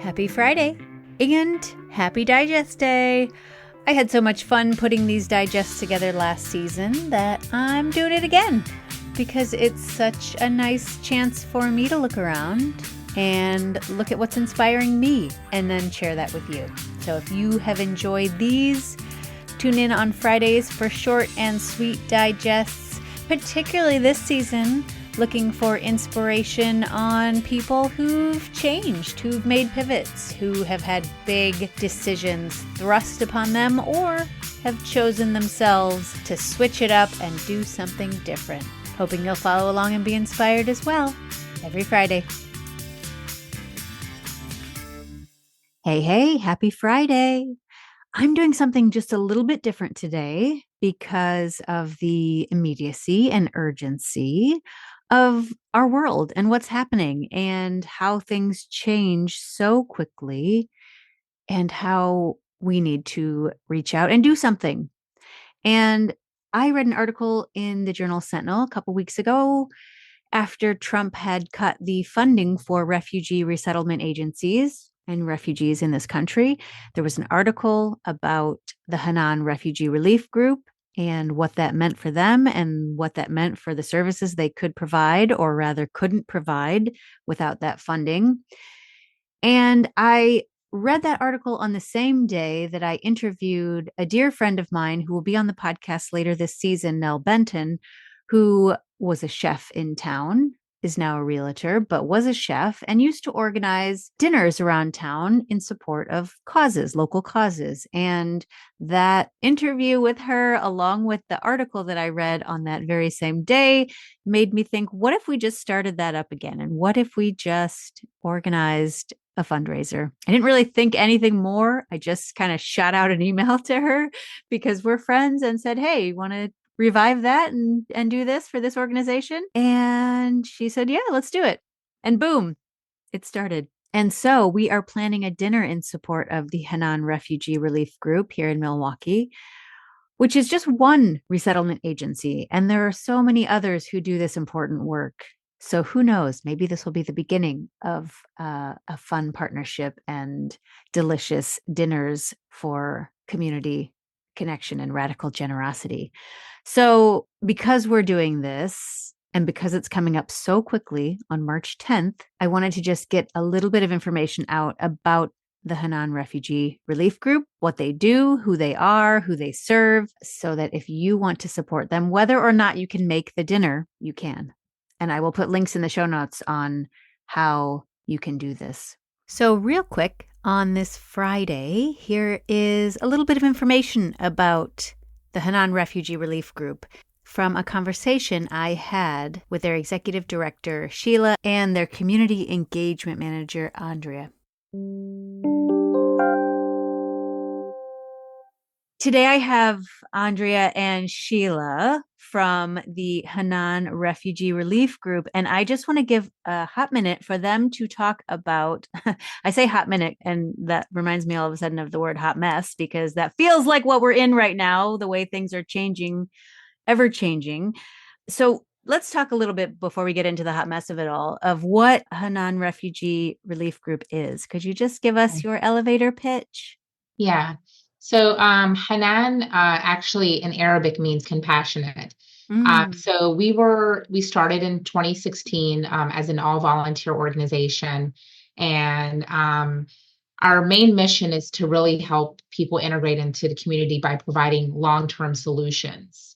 Happy Friday and happy Digest Day. I had so much fun putting these digests together last season that I'm doing it again because it's such a nice chance for me to look around and look at what's inspiring me and then share that with you. So if you have enjoyed these, tune in on Fridays for short and sweet digests, particularly this season, looking for inspiration on people who've changed, who've made pivots, who have had big decisions thrust upon them or have chosen themselves to switch it up and do something different. Hoping you'll follow along and be inspired as well every Friday. Hey, happy Friday. I'm doing something just a little bit different today because of the immediacy and urgency of our world and what's happening and how things change so quickly and how we need to reach out and do something. And I read an article in the Journal Sentinel a couple weeks ago after Trump had cut the funding for refugee resettlement agencies and refugees in this country. There was an article about the Hanan Refugee Relief Group and what that meant for them and what that meant for the services they could provide, or rather couldn't provide without that funding. And I read that article on the same day that I interviewed a dear friend of mine who will be on the podcast later this season, Nell Benton, who was a chef in town, is now a realtor, but was a chef and used to organize dinners around town in support of causes, local causes. And that interview with her, along with the article that I read on that very same day, made me think, what if we just started that up again? And what if we just organized a fundraiser? I didn't really think anything more. I just kind of shot out an email to her because we're friends and said, hey, you want to revive that and do this for this organization? And she said, yeah, let's do it. And boom, it started. And so we are planning a dinner in support of the Hanan Refugee Relief Group here in Milwaukee, which is just one resettlement agency. And there are so many others who do this important work. So who knows, maybe this will be the beginning of a fun partnership and delicious dinners for community connection and radical generosity. So because we're doing this and because it's coming up so quickly on March 10th, I wanted to just get a little bit of information out about the Hanan Refugee Relief Group, what they do, who they are, who they serve, so that if you want to support them, whether or not you can make the dinner, you can. And I will put links in the show notes on how you can do this. So real quick, on this Friday, here is a little bit of information about the Hanan Refugee Relief Group from a conversation I had with their executive director, Sheila, and their community engagement manager, Andrea. Today I have Andrea and Sheila from the Hanan Refugee Relief Group, and I just want to give a hot minute for them to talk about, I say hot minute, and that reminds me all of a sudden of the word hot mess, because that feels like what we're in right now, the way things are changing, ever changing. So let's talk a little bit before we get into the hot mess of it all, of what Hanan Refugee Relief Group is. Could you just give us your elevator pitch? Yeah. So Hanan actually in Arabic means compassionate. So we started in 2016 as an all volunteer organization, and our main mission is to really help people integrate into the community by providing long-term solutions.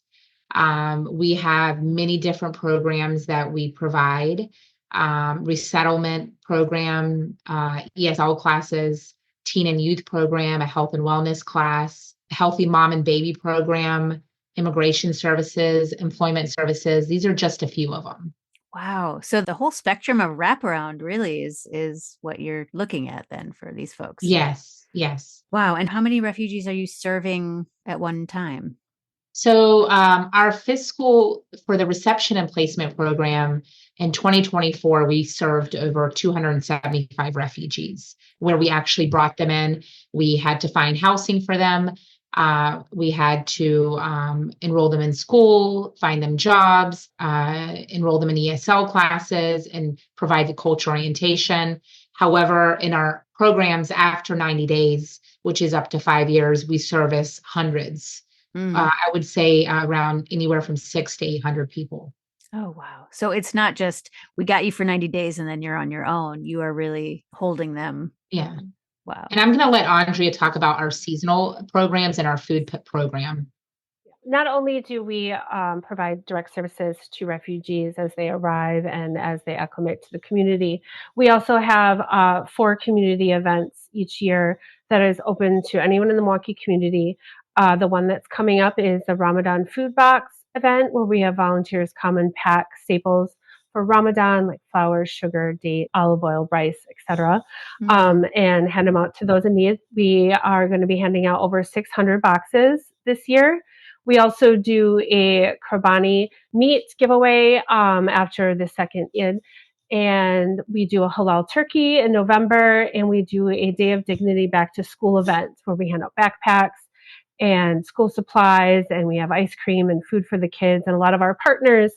We have many different programs that we provide: resettlement program, ESL classes, teen and youth program, a health and wellness class, healthy mom and baby program, immigration services, employment services. These are just a few of them. Wow. So the whole spectrum of wraparound really is what you're looking at then for these folks. Yes. Wow. And how many refugees are you serving at one time? So our fiscal for the reception and placement program in 2024, we served over 275 refugees where we actually brought them in. We had to find housing for them. We had to enroll them in school, find them jobs, enroll them in ESL classes, and provide the culture orientation. However, in our programs after 90 days, which is up to 5 years, we service hundreds. Mm. I would say around anywhere from 600 to 800 people. Oh, wow. So it's not just we got you for 90 days and then you're on your own. You are really holding them. Yeah. Wow. And I'm going to let Andrea talk about our seasonal programs and our program. Not only do we provide direct services to refugees as they arrive and as they acclimate to the community, we also have 4 community events each year that is open to anyone in the Milwaukee community. The one that's coming up is the Ramadan food box event, where we have volunteers come and pack staples for Ramadan, like flour, sugar, date, olive oil, rice, etc., and hand them out to those in need. We are going to be handing out over 600 boxes this year. We also do a Qurbani meat giveaway after the second Eid. And we do a halal turkey in November. And we do a Day of Dignity back to school event where we hand out backpacks and school supplies. And we have ice cream and food for the kids. And a lot of our partners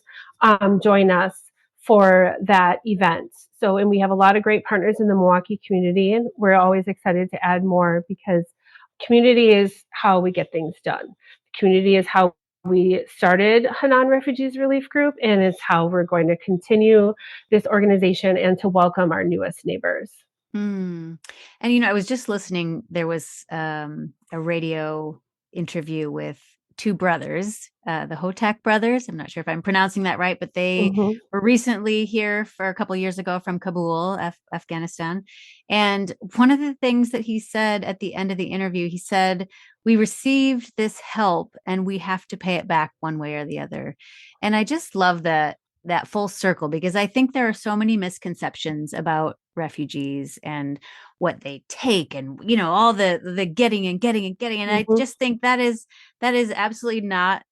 join us for that event. So, and we have a lot of great partners in the Milwaukee community. And we're always excited to add more because community is how we get things done. Community is how we started Hanan Refugees Relief Group, and it's how we're going to continue this organization and to welcome our newest neighbors. And, I was just listening. There was a radio interview with 2 brothers, the Hotak brothers. I'm not sure if I'm pronouncing that right, but they were recently here for a couple of years ago from Kabul, Afghanistan. And one of the things that he said at the end of the interview, he said, we received this help and we have to pay it back one way or the other. And I just love that full circle, because I think there are so many misconceptions about refugees and what they take, and all the getting and getting and getting, and I just think that is absolutely not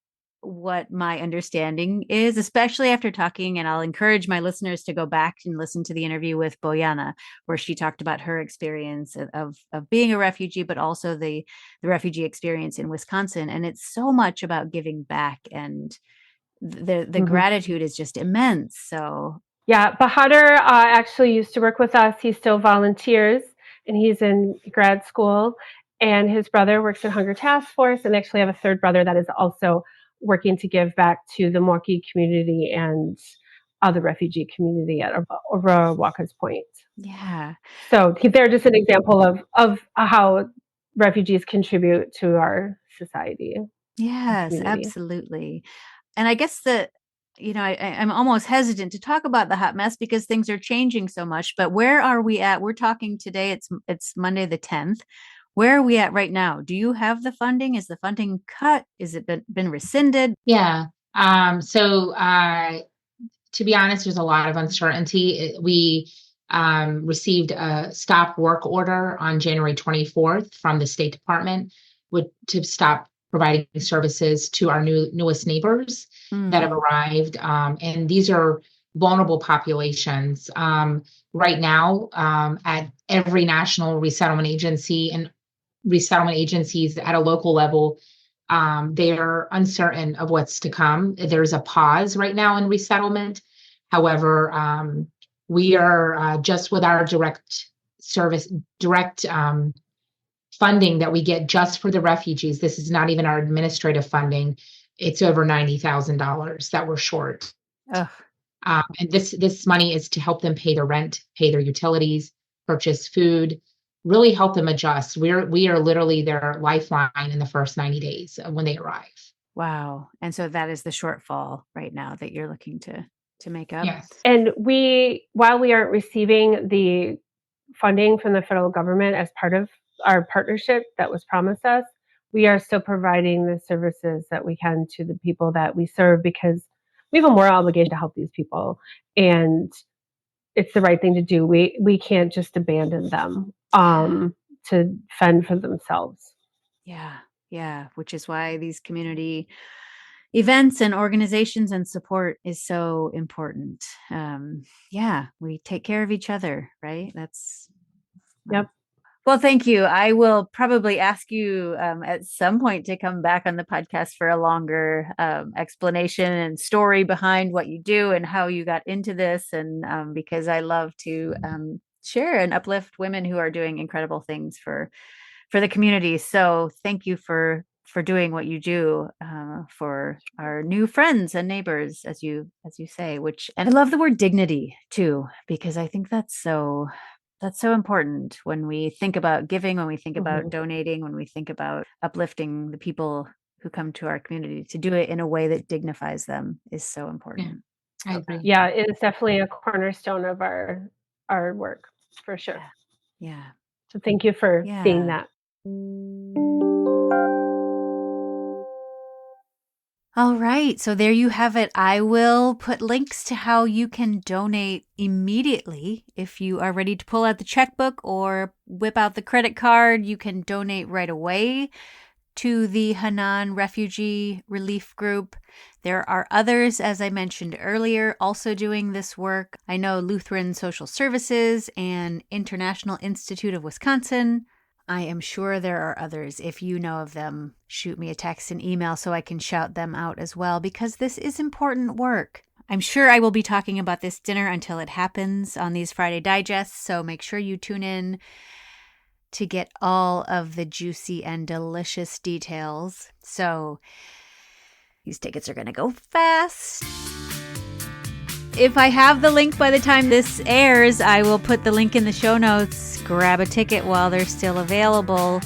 what my understanding is, especially after talking. And I'll encourage my listeners to go back and listen to the interview with Boyana, where she talked about her experience of being a refugee, but also the refugee experience in Wisconsin. And it's so much about giving back, and the gratitude is just immense. So yeah, Bahadur actually used to work with us. He still volunteers, and he's in grad school. And his brother works at Hunger Task Force, and actually have a third brother that is also working to give back to the Milwaukee community and the refugee community at Aurora Walker's Point. Yeah. So they're just an example of how refugees contribute to our society. Yes, absolutely. And I guess that, I'm almost hesitant to talk about the hot mess because things are changing so much. But where are we at? We're talking today. It's Monday the 10th. Where are we at right now? Do you have the funding? Is the funding cut? Is it been rescinded? Yeah. So to be honest, there's a lot of uncertainty. We received a stop work order on January 24th from the State Department to stop providing services to our newest neighbors that have arrived. And these are vulnerable populations. Right now, at every national resettlement agency and resettlement agencies at a local level, they are uncertain of what's to come. There's a pause right now in resettlement. However, we are just with our direct funding that we get just for the refugees. This is not even our administrative funding. It's over $90,000 that we're short. And this money is to help them pay their rent, pay their utilities, purchase food, really help them adjust. We are literally their lifeline in the first 90 days when they arrive. Wow. And so that is the shortfall right now that you're looking to make up. Yes. And while we aren't receiving the funding from the federal government as part of our partnership that was promised us, we are still providing the services that we can to the people that we serve, because we have a moral obligation to help these people, and it's the right thing to do. We can't just abandon them to fend for themselves. Yeah. Which is why these community events and organizations and support is so important. We take care of each other, right? That's Yep. Well, thank you. I will probably ask you at some point to come back on the podcast for a longer explanation and story behind what you do and how you got into this. And because I love to share and uplift women who are doing incredible things for the community. So thank you for doing what you do for our new friends and neighbors, as you say. And I love the word dignity too, because I think that's so important when we think about giving, when we think about donating, when we think about uplifting the people who come to our community. To do it in a way that dignifies them is so important. Yeah, I agree. Yeah, it is definitely a cornerstone of our work for sure. Yeah. So thank you for being that. All right. So there you have it. I will put links to how you can donate immediately. If you are ready to pull out the checkbook or whip out the credit card, you can donate right away to the Hanan Refugee Relief Group. There are others, as I mentioned earlier, also doing this work. I know Lutheran Social Services and International Institute of Wisconsin. I am sure there are others. If you know of them, shoot me a text and email so I can shout them out as well, because this is important work. I'm sure I will be talking about this dinner until it happens on these Friday Digests, so make sure you tune in to get all of the juicy and delicious details. So these tickets are going to go fast. If I have the link by the time this airs, I will put the link in the show notes. Grab a ticket while they're still available.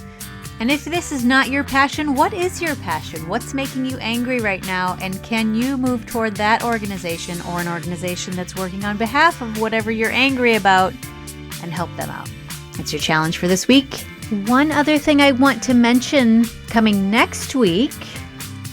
And if this is not your passion, what is your passion? What's making you angry right now? And can you move toward that organization or an organization that's working on behalf of whatever you're angry about and help them out? That's your challenge for this week. One other thing I want to mention coming next week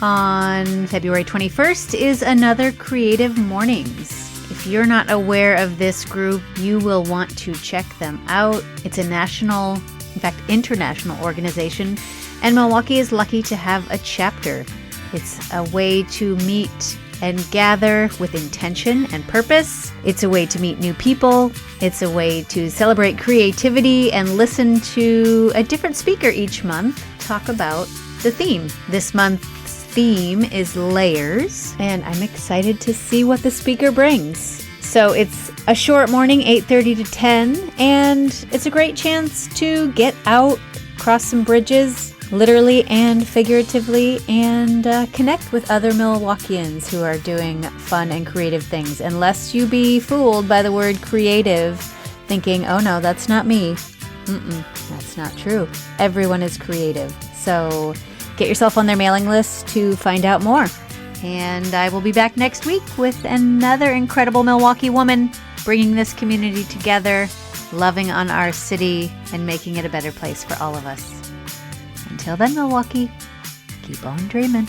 on February 21st is another Creative Mornings. If you're not aware of this group, you will want to check them out. It's a national, in fact, international organization, and Milwaukee is lucky to have a chapter. It's a way to meet and gather with intention and purpose. It's a way to meet new people. It's a way to celebrate creativity and listen to a different speaker each month talk about the theme. This month's theme is layers, and I'm excited to see what the speaker brings. So it's a short morning, 8:30 to 10, and it's a great chance to get out, cross some bridges, literally and figuratively, and connect with other Milwaukeeans who are doing fun and creative things. And lest you be fooled by the word creative, thinking, oh no, that's not me. That's not true. Everyone is creative. So get yourself on their mailing list to find out more. And I will be back next week with another incredible Milwaukee woman bringing this community together, loving on our city, and making it a better place for all of us. Until then, Milwaukee, keep on dreaming.